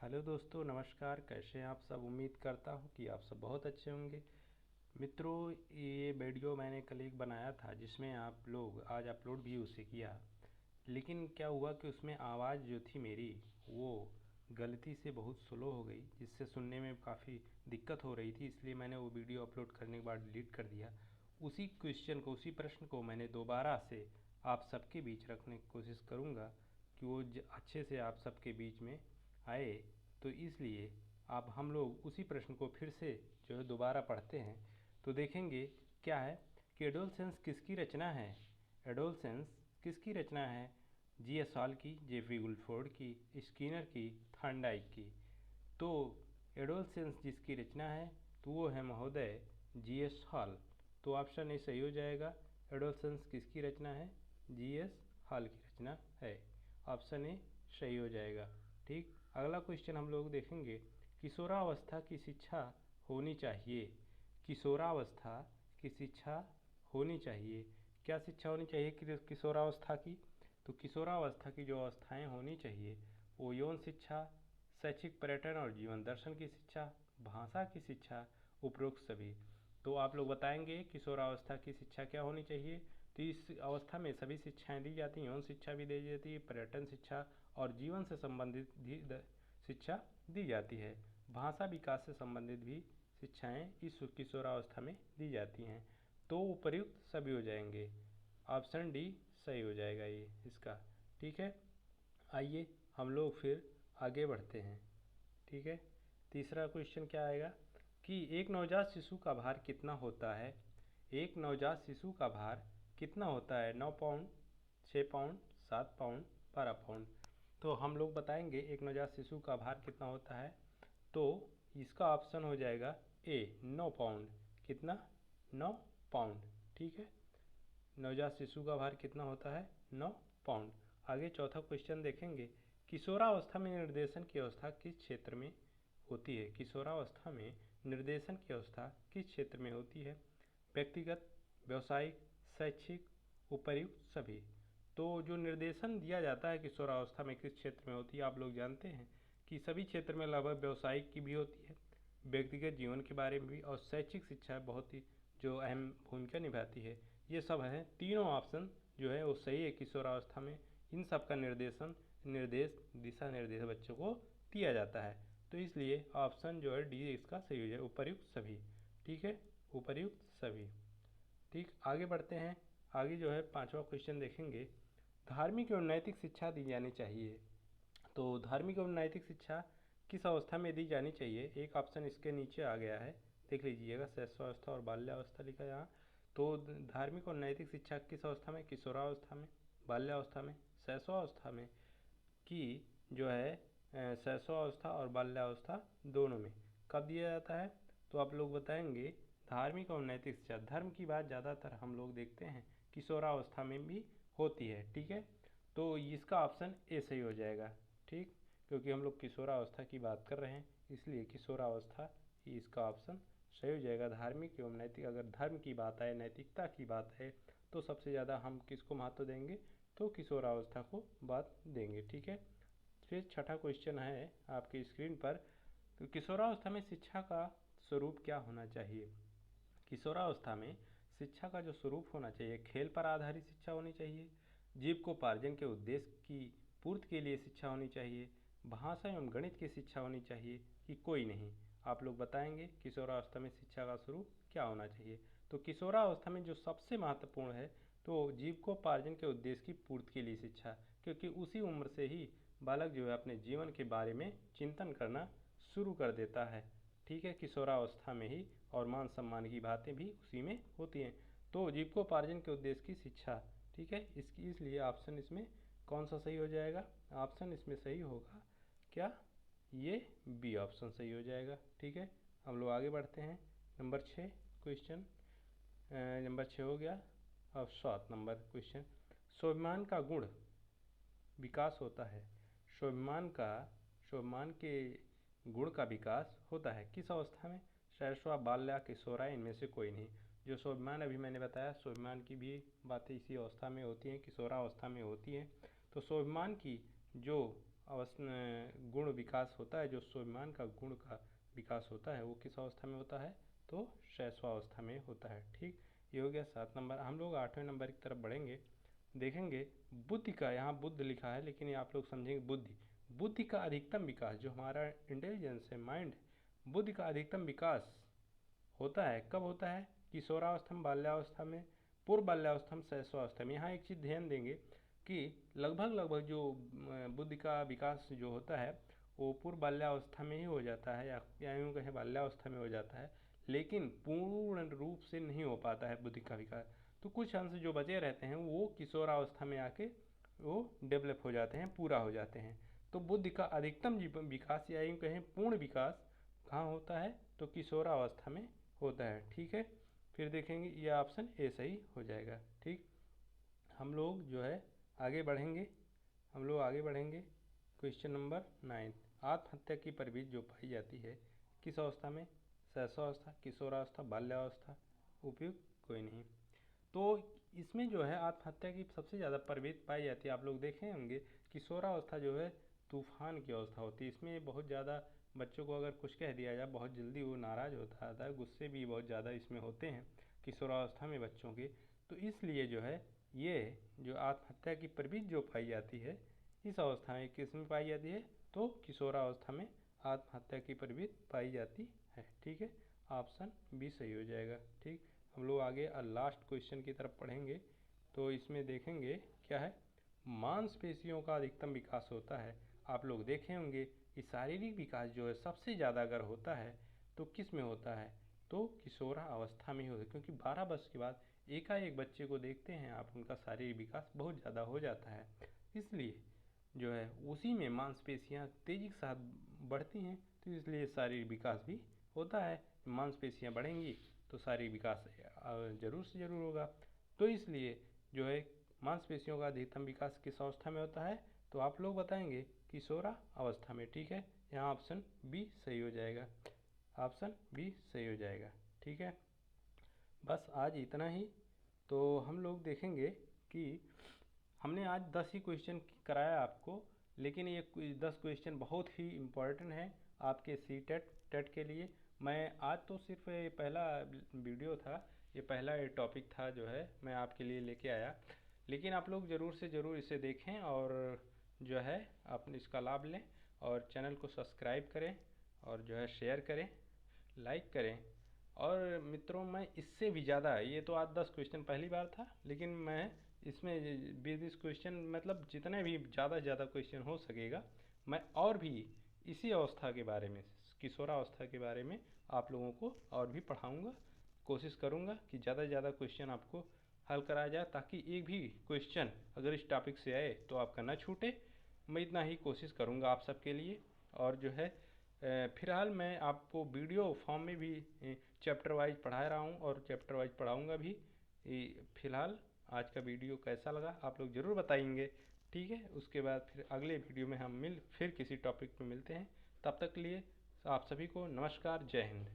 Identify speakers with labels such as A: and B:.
A: Hello दोस्तों, नमस्कार। कैसे हैं आप सब? उम्मीद करता हूं कि आप सब बहुत अच्छे होंगे। मित्रों, ये वीडियो मैंने कल एक बनाया था जिसमें आप लोग आज अपलोड भी उसे किया, लेकिन क्या हुआ कि उसमें आवाज़ जो थी मेरी वो गलती से बहुत स्लो हो गई, जिससे सुनने में काफ़ी दिक्कत हो रही थी। इसलिए मैंने वो वीडियो अपलोड करने के बाद डिलीट कर दिया। उसी क्वेश्चन को, उसी प्रश्न को मैंने दोबारा से आप सबके बीच रखने की कोशिश करूँगा कि वो अच्छे से आप सबके बीच में आए। तो इसलिए अब हम लोग उसी प्रश्न को फिर से जो है दोबारा पढ़ते हैं। तो देखेंगे क्या है कि एडोलसेंस किसकी रचना है। एडोलसेंस किसकी रचना है? जी.एस. हॉल की, जेफरी गुलफोर्ड की, स्किनर की, थॉर्नडाइक की। तो एडोलसेंस जिसकी रचना है तो वो है महोदय जी.एस. हॉल। तो ऑप्शन ए सही हो जाएगा। एडोलसेंस किसकी रचना है? जी.एस. हॉल की रचना है। ऑप्शन ए सही हो जाएगा। ठीक, अगला क्वेश्चन हम लोग देखेंगे। किशोरावस्था की शिक्षा होनी चाहिए। किशोरावस्था की शिक्षा होनी चाहिए। क्या शिक्षा होनी चाहिए किशोरावस्था की? तो किशोरावस्था की जो अवस्थाएं होनी चाहिए वो यौन शिक्षा, शैक्षिक पर्यटन और जीवन दर्शन की शिक्षा, भाषा की शिक्षा, उपरोक्त सभी। तो आप लोग बताएंगे किशोरावस्था की शिक्षा क्या होनी चाहिए। तो इस अवस्था में सभी शिक्षाएं दी जाती हैं, यौन शिक्षा भी दी जाती है, पर्यटन शिक्षा और जीवन से संबंधित भी शिक्षा दी जाती है। भाषा विकास से संबंधित भी शिक्षाएं इस किशोरावस्था में दी जाती हैं। तो उपर्युक्त सभी हो जाएंगे। ऑप्शन डी सही हो जाएगा ये इसका। ठीक है, आइए हम लोग फिर आगे बढ़ते हैं। ठीक है, तीसरा क्वेश्चन क्या आएगा कि एक नवजात शिशु का भार कितना होता है। एक नवजात शिशु का भार कितना होता है? 9 पाउंड, 6 पाउंड, 7 पाउंड, 12 पाउंड। तो हम लोग बताएंगे एक नवजात शिशु का भार कितना होता है। तो इसका ऑप्शन हो जाएगा ए, 9 पाउंड। कितना? 9 पाउंड। ठीक है, नवजात शिशु का भार कितना होता है? 9 पाउंड। आगे चौथा क्वेश्चन देखेंगे। किशोरावस्था में निर्देशन की अवस्था किस क्षेत्र में होती है? किशोरावस्था में निर्देशन की अवस्था किस क्षेत्र में होती है? व्यक्तिगत, व्यावसायिक, शैक्षिक, उपर्युक्त सभी। तो जो निर्देशन दिया जाता है किशोरावस्था में किस क्षेत्र में होती है, आप लोग जानते हैं कि सभी क्षेत्र में लगभग व्यावसायिक की भी होती है, व्यक्तिगत जीवन के बारे में भी, और शैक्षिक शिक्षा बहुत ही जो अहम भूमिका निभाती है। ये सब हैं तीनों ऑप्शन जो है वो सही है। किशोरावस्था में इन सब का निर्देश दिशा निर्देश बच्चों को दिया जाता है। तो इसलिए ऑप्शन जो है डी इसका सही हो जाए, उपर्युक्त सभी। ठीक है, उपर्युक्त सभी। ठीक, आगे बढ़ते हैं। आगे जो है पांचवा क्वेश्चन देखेंगे। धार्मिक एवं नैतिक शिक्षा दी जानी चाहिए। तो धार्मिक एवं नैतिक शिक्षा किस अवस्था में दी जानी चाहिए? एक ऑप्शन इसके नीचे आ गया है, देख लीजिएगा, शैशवावस्था और बाल्यावस्था लिखा है यहाँ। तो धार्मिक और नैतिक शिक्षा किस अवस्था में? किशोरावस्था में, बाल्यावस्था में, शैशवावस्था में, कि जो है शैशवावस्था और बाल्यावस्था दोनों में कब दिया जाता है? तो आप लोग बताएंगे धार्मिक और नैतिक शिक्षा, धर्म की बात ज़्यादातर हम लोग देखते हैं किशोरावस्था में भी होती है। ठीक है, तो इसका ऑप्शन ए सही हो जाएगा। ठीक, क्योंकि हम लोग किशोरावस्था की बात कर रहे हैं इसलिए किशोरावस्था ही इसका ऑप्शन सही हो जाएगा। धार्मिक एवं नैतिक, अगर धर्म की बात आए, नैतिकता की बात है, तो सबसे ज़्यादा हम किसको महत्व देंगे? तो किशोरावस्था को बात देंगे। ठीक है, फिर छठा क्वेश्चन है आपकी स्क्रीन पर। तो किशोरावस्था में शिक्षा का स्वरूप क्या होना चाहिए? किशोरावस्था में शिक्षा का जो स्वरूप होना चाहिए, खेल पर आधारित शिक्षा होनी चाहिए, जीविकोपार्जन के उद्देश्य की पूर्ति के लिए शिक्षा होनी चाहिए, भाषा एवं गणित की शिक्षा होनी चाहिए, कि कोई नहीं। आप लोग बताएंगे किशोरावस्था में शिक्षा का स्वरूप क्या होना चाहिए। तो किशोरावस्था में जो सबसे महत्वपूर्ण है तो जीविकोपार्जन के उद्देश्य की पूर्ति के लिए शिक्षा, क्योंकि उसी उम्र से ही बालक जो है अपने जीवन के बारे में चिंतन करना शुरू कर देता है। ठीक है, किशोरावस्था में ही, और मान सम्मान की बातें भी उसी में होती हैं। तो जीविकोपार्जन के उद्देश्य की शिक्षा। ठीक है, इसकी इसलिए ऑप्शन इसमें कौन सा सही हो जाएगा? ऑप्शन इसमें सही होगा क्या? ये बी ऑप्शन सही हो जाएगा। ठीक है, हम लोग आगे बढ़ते हैं। नंबर 6 क्वेश्चन, नंबर 6 हो गया। अब 7 नंबर क्वेश्चन। स्वाभिमान का गुण विकास होता है। स्वाभिमान के गुण का विकास होता है किस अवस्था में? शैशव, बाल्या, किशोरा, इनमें से कोई नहीं। जो स्वाभिमान अभी मैंने बताया, स्वाभिमान की भी बातें इसी अवस्था में होती हैं, किशोरावस्था में होती हैं। तो स्वाभिमान की जो गुण विकास होता है, जो स्वाभिमान का गुण का विकास होता है, वो किस अवस्था में होता है? तो शैशवावस्था में होता है। ठीक, ये हो गया 7 नंबर। हम लोग 8वें नंबर की तरफ बढ़ेंगे। देखेंगे बुद्धि का, यहाँ बुद्ध लिखा है लेकिन ये आप लोग समझेंगे बुद्धि का अधिकतम विकास, जो हमारा इंटेलिजेंस है, माइंड, बुद्धि का अधिकतम विकास होता है कब होता है? किशोरावस्था में, बाल्यावस्था में, पूर्व बाल्यावस्था में, शैशवावस्था में। यहाँ एक चीज़ ध्यान देंगे कि लगभग जो बुद्धि का विकास जो होता है वो पूर्व बाल्यावस्था में ही हो जाता है, या यूँ कहें बाल्यावस्था में हो जाता है, लेकिन पूर्ण रूप से नहीं हो पाता है बुद्धि का विकास। तो कुछ अंश जो बचे रहते हैं वो किशोरावस्था में आके वो डेवलप हो जाते हैं, पूरा हो जाते हैं। तो बुद्धि का अधिकतम विकास, या यूँ कहें पूर्ण विकास, कहाँ होता है? तो किशोरावस्था में होता है। ठीक है, फिर देखेंगे ये ऑप्शन ए सही हो जाएगा। ठीक, हम लोग जो है आगे बढ़ेंगे। क्वेश्चन नंबर 9, आत्महत्या की प्रवृत्ति जो पाई जाती है किस अवस्था में? शैशवावस्था, किशोरावस्था, बाल्यावस्था, उपयुक्त कोई नहीं। तो इसमें जो है आत्महत्या की सबसे ज़्यादा प्रवृत्ति पाई जाती है, आप लोग देखे होंगे, किशोरावस्था जो है तूफान की अवस्था होती है। इसमें बहुत ज़्यादा बच्चों को अगर कुछ कह दिया जाए, बहुत जल्दी वो नाराज़ होता है, गुस्से भी बहुत ज़्यादा इसमें होते हैं किशोरावस्था में बच्चों के। तो इसलिए जो है ये जो आत्महत्या की प्रवृत्ति जो पाई जाती है इस अवस्था में, किस में पाई जाती है? तो किशोरावस्था में आत्महत्या की प्रवृत्ति पाई जाती है। ठीक है, ऑप्शन बी सही हो जाएगा। ठीक, हम लोग आगे लास्ट क्वेश्चन की तरफ पढ़ेंगे। तो इसमें देखेंगे क्या है, मांसपेशियों का अधिकतम विकास होता है। आप लोग देखे होंगे कि शारीरिक विकास जो है सबसे ज़्यादा अगर होता है तो किस में होता है? तो किशोरावस्था में ही होता है, क्योंकि 12 वर्ष के बाद एकाएक बच्चे को देखते हैं आप, उनका शारीरिक विकास बहुत ज़्यादा हो जाता है। इसलिए जो है उसी में मांसपेशियाँ तेज़ी के साथ बढ़ती हैं, तो इसलिए शारीरिक विकास भी होता है। मांसपेशियाँ बढ़ेंगी तो शारीरिक विकास ज़रूर से ज़रूर होगा। तो इसलिए जो है मांसपेशियों का अधिकतम विकास किस अवस्था में होता है? तो आप लोग बताएंगे किशोरावस्था में। ठीक है, यहाँ ऑप्शन बी सही हो जाएगा। ऑप्शन बी सही हो जाएगा। ठीक है, बस आज इतना ही। तो हम लोग देखेंगे कि हमने आज 10 ही क्वेश्चन कराया आपको, लेकिन ये 10 क्वेश्चन बहुत ही इम्पोर्टेंट हैं आपके सी टेट के लिए। मैं आज तो सिर्फ ये पहला वीडियो था, ये पहला ये टॉपिक था जो है मैं आपके लिए लेके आया, लेकिन आप लोग ज़रूर से ज़रूर इसे देखें और जो है आप इसका लाभ लें, और चैनल को सब्सक्राइब करें, और जो है शेयर करें, लाइक करें। और मित्रों, मैं इससे भी ज़्यादा, ये तो आज 10 क्वेश्चन पहली बार था, लेकिन मैं इसमें 20 क्वेश्चन, मतलब जितने भी ज़्यादा से ज़्यादा क्वेश्चन हो सकेगा, मैं और भी इसी अवस्था के बारे में, किशोरावस्था के बारे में आप लोगों को और भी पढ़ाऊँगा। कोशिश करूँगा कि ज़्यादा से ज़्यादा क्वेश्चन आपको हल कराया जाए, ताकि एक भी क्वेश्चन अगर इस टॉपिक से आए तो आपका ना छूटे। मैं इतना ही कोशिश करूँगा आप सबके लिए। और जो है फिलहाल मैं आपको वीडियो फॉर्म में भी चैप्टर वाइज पढ़ा रहा हूँ और चैप्टर वाइज पढ़ाऊँगा भी। फिलहाल आज का वीडियो कैसा लगा आप लोग ज़रूर बताएंगे। ठीक है, उसके बाद फिर अगले वीडियो में हम फिर किसी टॉपिक पे मिलते हैं। तब तक के लिए आप सभी को नमस्कार, जय हिंद।